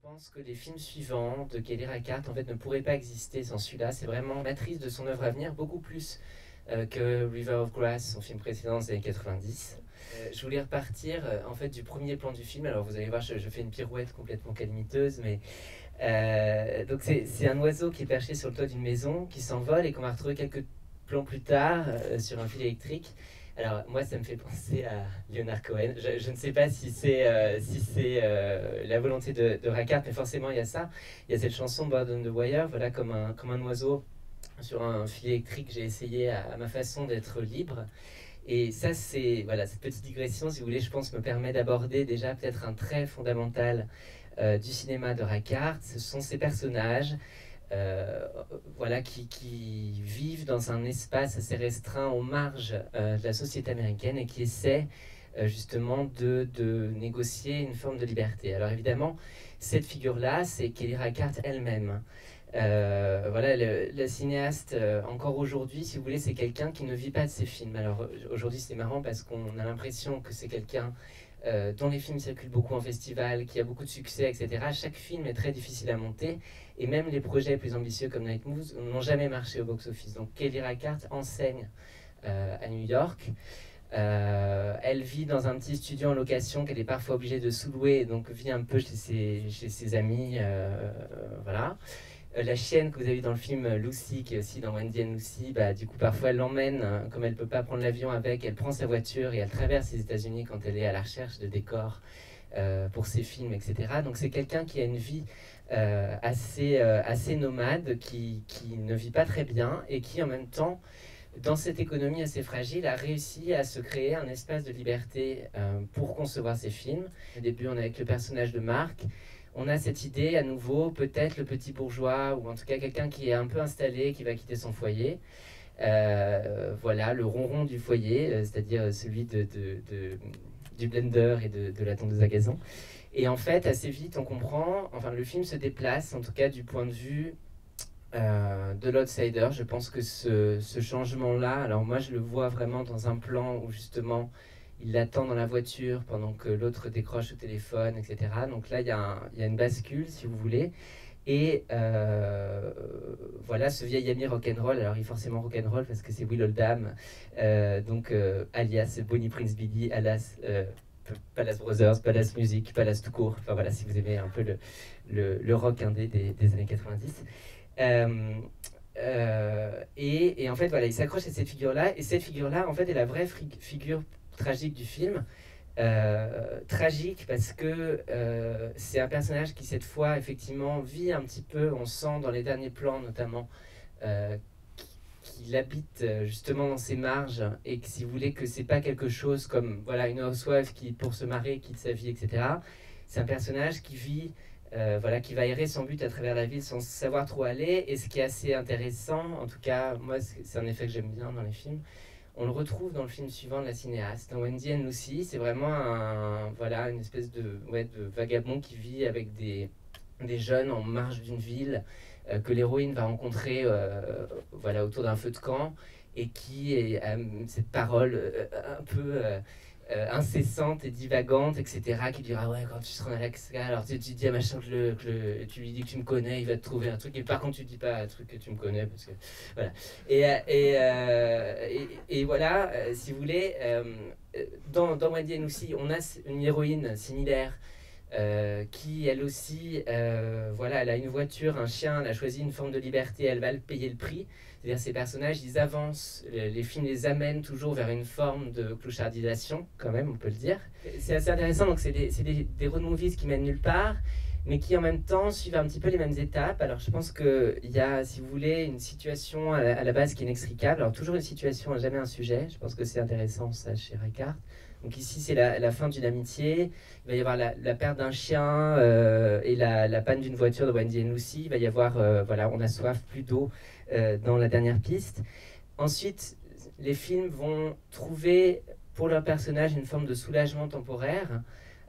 pense que les films suivants de Kelly Reichardt en fait ne pourraient pas exister sans celui-là. C'est vraiment matrice de son œuvre à venir, beaucoup plus que River of Grass, son film précédent des années 90. Je voulais repartir en fait du premier plan du film. Alors vous allez voir, je fais une pirouette complètement calamiteuse, mais donc c'est un oiseau qui est perché sur le toit d'une maison, qui s'envole et qu'on va retrouver quelques plans plus tard sur un fil électrique. Alors moi ça me fait penser à Leonard Cohen. Je ne sais pas si c'est la volonté de Reichardt, mais forcément il y a ça. Il y a cette chanson Bird on the Wire, voilà, comme un oiseau sur un fil électrique. J'ai essayé à ma façon d'être libre. Et ça, c'est voilà, cette petite digression, si vous voulez, je pense, me permet d'aborder déjà peut-être un trait fondamental du cinéma de Reichardt. Ce sont ces personnages voilà, qui vivent dans un espace assez restreint aux marges de la société américaine et qui essaient justement de négocier une forme de liberté. Alors évidemment, cette figure-là, c'est Kelly Reichardt elle-même. Voilà, la cinéaste, encore aujourd'hui, si vous voulez, c'est quelqu'un qui ne vit pas de ses films. Alors aujourd'hui, c'est marrant parce qu'on a l'impression que c'est quelqu'un dont les films circulent beaucoup en festival, qui a beaucoup de succès, etc. Chaque film est très difficile à monter, et même les projets plus ambitieux comme Night Moves n'ont jamais marché au box-office. Donc Kelly Reichardt enseigne à New York. Elle vit dans un petit studio en location qu'elle est parfois obligée de sous-louer, donc vit un peu chez ses amis, voilà. La chienne que vous avez vu dans le film Lucy, qui est aussi dans Wendy and Lucy, bah, du coup parfois elle l'emmène, comme elle ne peut pas prendre l'avion avec, elle prend sa voiture et elle traverse les États-Unis quand elle est à la recherche de décors pour ses films, etc. Donc c'est quelqu'un qui a une vie assez nomade, qui ne vit pas très bien et qui en même temps, dans cette économie assez fragile, a réussi à se créer un espace de liberté pour concevoir ses films. Au début, on est avec le personnage de Marc. On a cette idée, à nouveau, peut-être le petit bourgeois, ou en tout cas quelqu'un qui est un peu installé, qui va quitter son foyer. Voilà, le ronron du foyer, c'est-à-dire celui du blender et de la tondeuse à gazon. Et en fait, assez vite, on comprend, enfin le film se déplace, en tout cas du point de vue de l'outsider. Je pense que ce changement-là, alors moi je le vois vraiment dans un plan où justement il l'attend dans la voiture pendant que l'autre décroche au téléphone, etc. Donc là il y a une bascule, si vous voulez. Et voilà, ce vieil ami rock'n'roll, alors il est forcément rock'n'roll parce que c'est Will Oldham, alias Bonnie Prince Billy, alias Palace Brothers, Palace Music, Palace tout court. Enfin voilà, si vous aimez un peu le rock indé des années 90. Et en fait, voilà, il s'accroche à cette figure-là, et cette figure-là, en fait, est la vraie figure tragique du film. Tragique parce que c'est un personnage qui, cette fois, effectivement, vit un petit peu, on sent dans les derniers plans, notamment, qu'il habite justement dans ses marges, et que, si vous voulez, que c'est pas quelque chose comme, voilà, une housewife qui, pour se marier, quitte sa vie, etc. C'est un personnage qui vit voilà, qui va errer sans but à travers la ville sans savoir trop aller. Et ce qui est assez intéressant, en tout cas, moi, c'est un effet que j'aime bien dans les films, on le retrouve dans le film suivant de la cinéaste, dans Wendy and Lucy. C'est vraiment voilà, une espèce de vagabond qui vit avec des jeunes en marge d'une ville que l'héroïne va rencontrer voilà, autour d'un feu de camp, et qui a cette parole un peu incessante et divagante, etc., qui dira ouais, quand tu seras en Alaska, alors tu dis à machin tu lui dis que tu me connais, il va te trouver un truc, et par contre tu dis pas un truc que tu me connais, parce que voilà. Et voilà, si vous voulez, dans Wendy and Lucy, on a une héroïne similaire qui elle aussi, voilà, elle a une voiture, un chien, elle a choisi une forme de liberté, elle va le payer le prix. C'est-à-dire ces personnages, ils avancent, les films les amènent toujours vers une forme de clochardisation, quand même, on peut le dire. C'est assez intéressant, donc c'est des road movies qui mènent nulle part, mais qui en même temps suivent un petit peu les mêmes étapes. Alors je pense qu'il y a, si vous voulez, une situation à la base qui est inextricable. Alors toujours une situation, jamais un sujet. Je pense que c'est intéressant ça chez Reichardt. Donc ici c'est la fin d'une amitié, il va y avoir la perte d'un chien et la panne d'une voiture de Wendy and Lucy. Il va y avoir, voilà, on a soif, plus d'eau dans la dernière piste. Ensuite, les films vont trouver pour leur personnage une forme de soulagement temporaire.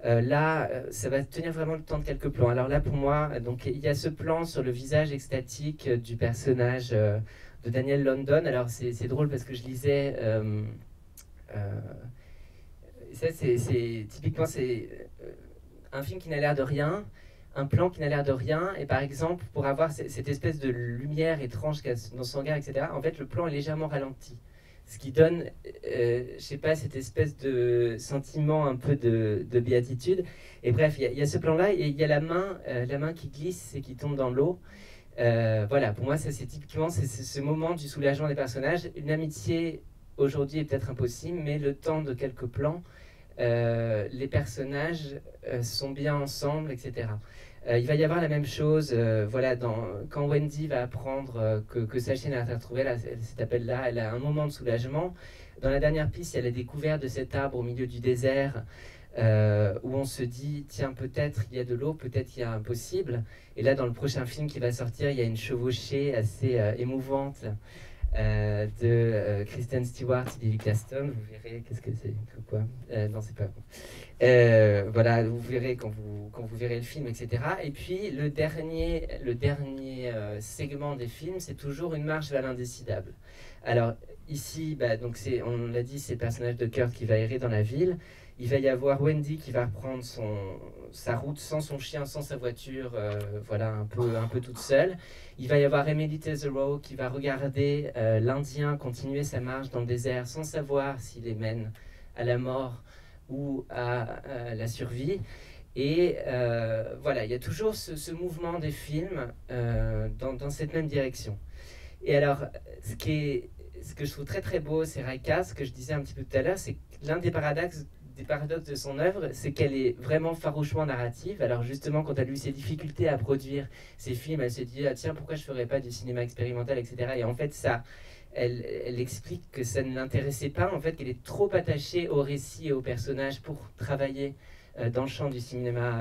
Là, ça va tenir vraiment le temps de quelques plans. Alors là, pour moi, donc, il y a ce plan sur le visage extatique du personnage de Daniel London. Alors c'est drôle parce que je lisais... ça, typiquement, c'est un film qui n'a l'air de rien, un plan qui n'a l'air de rien, et par exemple, pour avoir cette espèce de lumière étrange qu'il y a dans son regard, etc., en fait, le plan est légèrement ralenti. Ce qui donne, je sais pas, cette espèce de sentiment un peu de béatitude. Et bref, il y a ce plan-là, et il y a la main qui glisse et qui tombe dans l'eau. Voilà, pour moi, ça c'est typiquement ce moment du soulagement des personnages. Une amitié aujourd'hui est peut-être impossible, mais le temps de quelques plans, les personnages sont bien ensemble, etc. Il va y avoir la même chose, voilà, quand Wendy va apprendre que sa chienne a été retrouvée, là, cet appel-là, elle a un moment de soulagement. Dans la dernière piste, il y a la découverte de cet arbre au milieu du désert, où on se dit, tiens, peut-être il y a de l'eau, peut-être il y a un possible. Et là, dans le prochain film qui va sortir, il y a une chevauchée assez émouvante de Kristen Stewart et Lily Glaston. Vous verrez, qu'est-ce que c'est, quoi non, c'est pas bon. Voilà, vous verrez quand vous verrez le film, etc. Et puis, le dernier segment des films, c'est toujours une marche vers l'indécidable. Alors, ici, donc on l'a dit, c'est le personnage de Kurt qui va errer dans la ville. Il va y avoir Wendy qui va reprendre sa route sans son chien, sans sa voiture, voilà, un peu toute seule. Il va y avoir Emily Tetherow qui va regarder l'Indien continuer sa marche dans le désert sans savoir s'il les mène à la mort ou à la survie. Et voilà, il y a toujours ce mouvement des films dans cette même direction. Et alors, ce que je trouve très très beau, c'est Raika, ce que je disais un petit peu tout à l'heure, c'est que l'un des paradoxes de son œuvre, c'est qu'elle est vraiment farouchement narrative. Alors justement, quand elle a eu ses difficultés à produire ses films, elle s'est dit, ah, tiens, pourquoi je ne ferais pas du cinéma expérimental, etc. Et en fait, ça, elle explique que ça ne l'intéressait pas, en fait, qu'elle est trop attachée au récit et au personnage pour travailler dans le champ du cinéma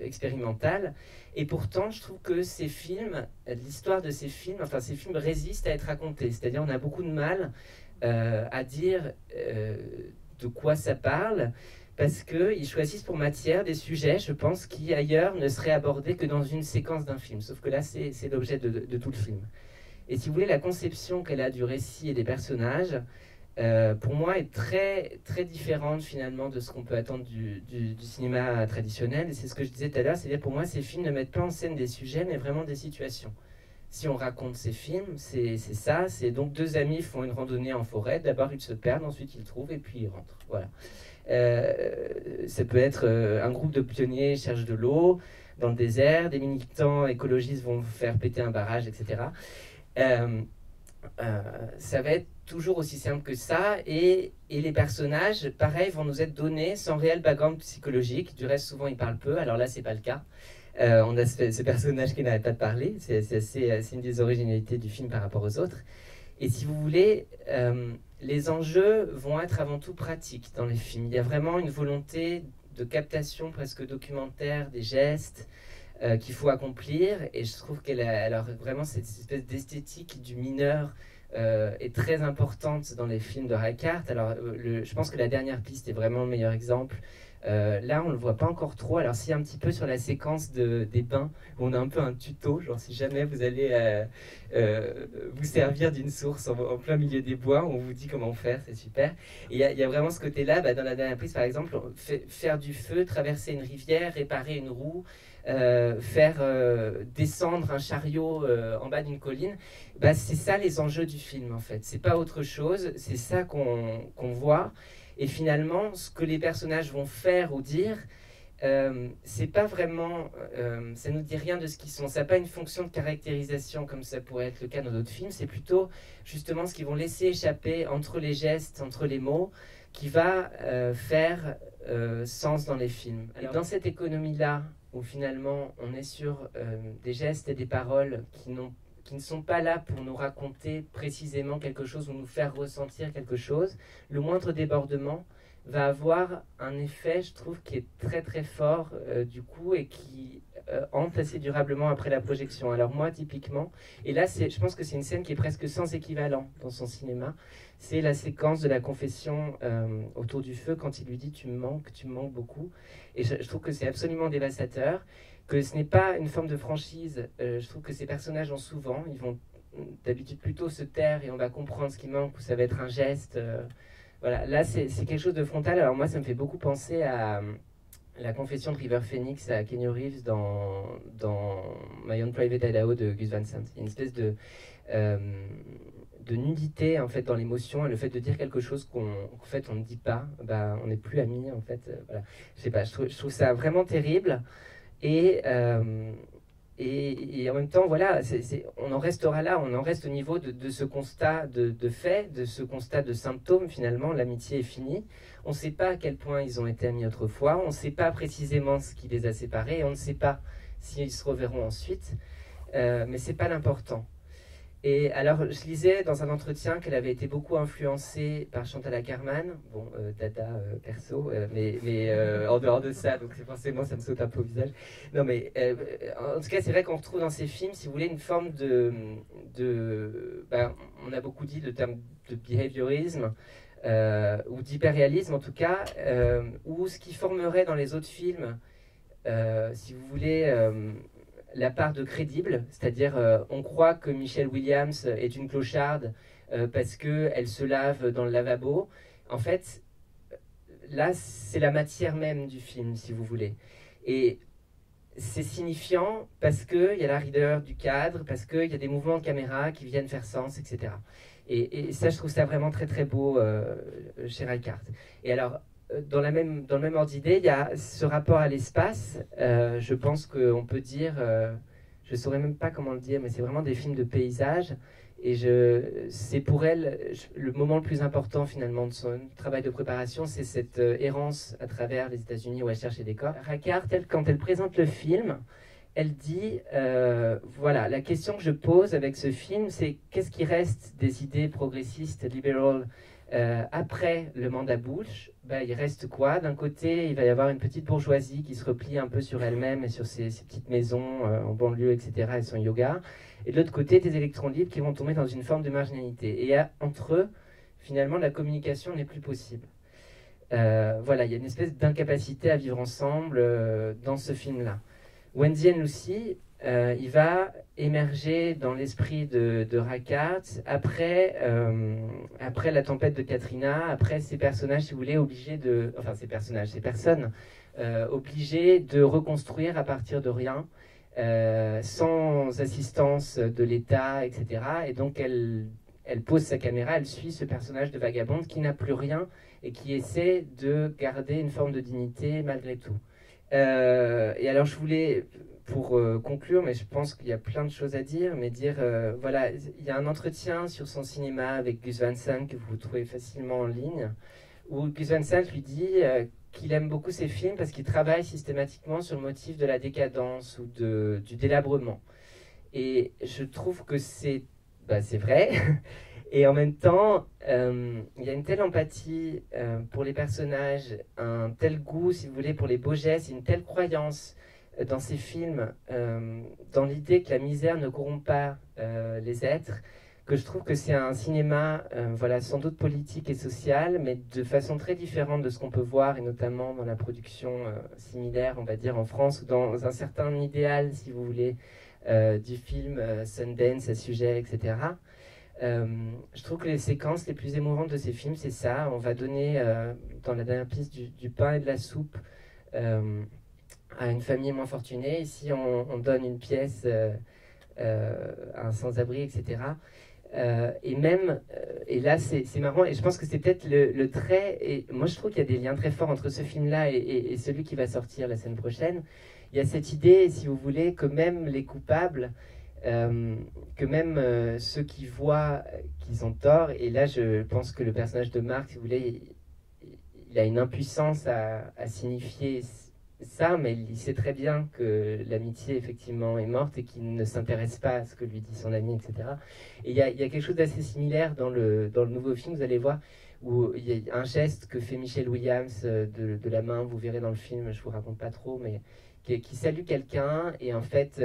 expérimental. Et pourtant, je trouve que ces films, l'histoire de ces films, enfin, ces films résistent à être racontés. C'est-à-dire, on a beaucoup de mal à dire de quoi ça parle, parce qu'ils choisissent pour matière des sujets, je pense, qui ailleurs ne seraient abordés que dans une séquence d'un film. Sauf que là, c'est l'objet de tout le film. Et si vous voulez, la conception qu'elle a du récit et des personnages, pour moi, est très, très différente finalement de ce qu'on peut attendre du cinéma traditionnel. Et c'est ce que je disais tout à l'heure, c'est-à-dire pour moi, ces films ne mettent pas en scène des sujets, mais vraiment des situations. Si on raconte ces films, c'est ça. C'est donc deux amis font une randonnée en forêt. D'abord, ils se perdent, ensuite ils trouvent et puis ils rentrent. Voilà. Ça peut être un groupe de pionniers cherche de l'eau dans le désert. Des militants écologistes vont faire péter un barrage, etc. Ça va être toujours aussi simple que ça. Et les personnages, pareil, vont nous être donnés sans réel background psychologique. Du reste, souvent, ils parlent peu. Alors là, c'est pas le cas. On a ce personnage qui n'arrête pas de parler. C'est une des originalités du film par rapport aux autres. Et si vous voulez, les enjeux vont être avant tout pratiques dans les films. Il y a vraiment une volonté de captation presque documentaire des gestes qu'il faut accomplir. Et je trouve alors vraiment cette espèce d'esthétique du mineur est très importante dans les films de Reichardt. Alors je pense que la dernière piste est vraiment le meilleur exemple. Là, on ne le voit pas encore trop. Alors, si un petit peu sur la séquence des bains, où on a un peu un tuto, genre si jamais vous allez vous servir d'une source en plein milieu des bois, on vous dit comment faire, c'est super. Et il y a vraiment ce côté-là, dans la dernière prise, par exemple, faire du feu, traverser une rivière, réparer une roue, faire descendre un chariot en bas d'une colline, c'est ça les enjeux du film, en fait. C'est pas autre chose, c'est ça qu'on voit. Et finalement, ce que les personnages vont faire ou dire, c'est pas vraiment, ça nous dit rien de ce qu'ils sont. Ça n'a pas une fonction de caractérisation comme ça pourrait être le cas dans d'autres films. C'est plutôt justement ce qu'ils vont laisser échapper entre les gestes, entre les mots, qui va faire sens dans les films. Alors, dans cette économie-là, où finalement on est sur des gestes et des paroles qui ne sont pas là pour nous raconter précisément quelque chose ou nous faire ressentir quelque chose, le moindre débordement va avoir un effet, je trouve, qui est très très fort du coup et qui hante assez durablement après la projection. Alors moi, typiquement, et là je pense que c'est une scène qui est presque sans équivalent dans son cinéma, c'est la séquence de la confession autour du feu quand il lui dit « tu me manques beaucoup ». Et je trouve que c'est absolument dévastateur, que ce n'est pas une forme de franchise. Je trouve que ces personnages ont souvent, ils vont d'habitude plutôt se taire et on va comprendre ce qui manque ou ça va être un geste. Voilà, là c'est quelque chose de frontal. Alors moi ça me fait beaucoup penser à la confession de River Phoenix à Keanu Reeves dans My Own Private Idaho de Gus Van Sant. Il y a une espèce de nudité en fait dans l'émotion, et le fait de dire quelque chose qu'en fait on ne dit pas, bah, on n'est plus amis en fait. Voilà. Je sais pas, je trouve ça vraiment terrible. Et, et en même temps, voilà, on en restera là, on en reste au niveau de ce constat de fait, de ce constat de symptôme finalement. L'amitié est finie. On ne sait pas à quel point ils ont été amis autrefois, on ne sait pas précisément ce qui les a séparés, et on ne sait pas s'ils se reverront ensuite, mais c'est pas l'important. Et alors, je lisais dans un entretien qu'elle avait été beaucoup influencée par Chantal Akerman, bon, dada perso, mais en dehors de ça, donc c'est forcément, ça me saute un peu au visage. Non, mais en tout cas, c'est vrai qu'on retrouve dans ces films, si vous voulez, une forme ben, on a beaucoup dit le terme de behaviorisme, ou d'hyperréalisme en tout cas, ou ce qui formerait dans les autres films, si vous voulez, la part de crédible, c'est-à-dire on croit que Michelle Williams est une clocharde parce qu'elle se lave dans le lavabo. En fait, là, c'est la matière même du film, si vous voulez. Et c'est signifiant parce qu'il y a la rigueur du cadre, parce qu'il y a des mouvements de caméra qui viennent faire sens, etc. Et ça, je trouve ça vraiment très très beau chez Reichardt. Et alors, dans le même ordre d'idée, il y a ce rapport à l'espace. Je pense qu'on peut dire, je ne saurais même pas comment le dire, mais c'est vraiment des films de paysage. Et c'est pour elle le moment le plus important finalement de son travail de préparation, c'est cette errance à travers les États-Unis où elle cherche les décors. Reichardt, quand elle présente le film, elle dit, voilà, la question que je pose avec ce film, c'est qu'est-ce qui reste des idées progressistes, libérales, après le mandat Bush? Ben, il reste quoi? D'un côté, il va y avoir une petite bourgeoisie qui se replie un peu sur elle-même et sur ses petites maisons en banlieue, etc., et son yoga. Et de l'autre côté, des électrons libres qui vont tomber dans une forme de marginalité. Et entre eux, finalement, la communication n'est plus possible. Voilà, il y a une espèce d'incapacité à vivre ensemble dans ce film-là. Wendy and Lucy, il va émerger dans l'esprit de Reichardt après la tempête de Katrina, après ces personnages, si vous voulez, obligés de... Enfin, ces personnes obligées de reconstruire à partir de rien, sans assistance de l'État, etc. Et donc, elle pose sa caméra, elle suit ce personnage de vagabonde qui n'a plus rien et qui essaie de garder une forme de dignité malgré tout. Et alors je voulais, pour conclure, mais je pense qu'il y a plein de choses à dire, mais dire, voilà, il y a un entretien sur son cinéma avec Gus Van Sant que vous trouvez facilement en ligne, où Gus Van Sant lui dit qu'il aime beaucoup ses films parce qu'il travaille systématiquement sur le motif de la décadence ou du délabrement. Et je trouve que c'est vrai. Et en même temps, il y a une telle empathie pour les personnages, un tel goût, si vous voulez, pour les beaux gestes, une telle croyance dans ces films, dans l'idée que la misère ne corrompt pas les êtres, que je trouve que c'est un cinéma, voilà, sans doute politique et social, mais de façon très différente de ce qu'on peut voir, et notamment dans la production similaire, on va dire, en France, ou dans un certain idéal, si vous voulez, du film Sundance à sujet, etc. Je trouve que les séquences les plus émouvantes de ces films, c'est ça. On va donner, dans la dernière piste, du pain et de la soupe à une famille moins fortunée. Ici, on donne une pièce à un sans-abri, etc. Et même, et là, c'est marrant, et je pense que c'est peut-être le trait, et moi je trouve qu'il y a des liens très forts entre ce film-là et celui qui va sortir la semaine prochaine. Il y a cette idée, si vous voulez, que même les coupables, que même ceux qui voient qu'ils ont tort, et là je pense que le personnage de Marc, si vous voulez, il a une impuissance à signifier ça, mais il sait très bien que l'amitié effectivement est morte et qu'il ne s'intéresse pas à ce que lui dit son ami, etc. Et il y a quelque chose d'assez similaire dans le nouveau film, vous allez voir, où il y a un geste que fait Michelle Williams de la main, vous verrez dans le film, je vous raconte pas trop, mais qui salue quelqu'un, et en fait,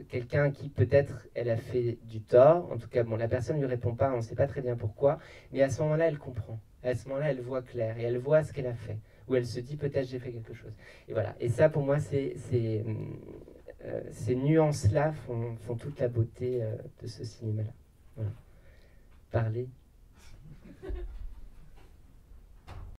quelqu'un à qui peut-être elle a fait du tort, en tout cas, bon, la personne ne lui répond pas, on ne sait pas très bien pourquoi, mais à ce moment-là, elle comprend. À ce moment-là, elle voit clair, et elle voit ce qu'elle a fait, où elle se dit, peut-être j'ai fait quelque chose. Et voilà, et ça, pour moi, ces nuances-là font toute la beauté de ce cinéma-là. Voilà. Parler.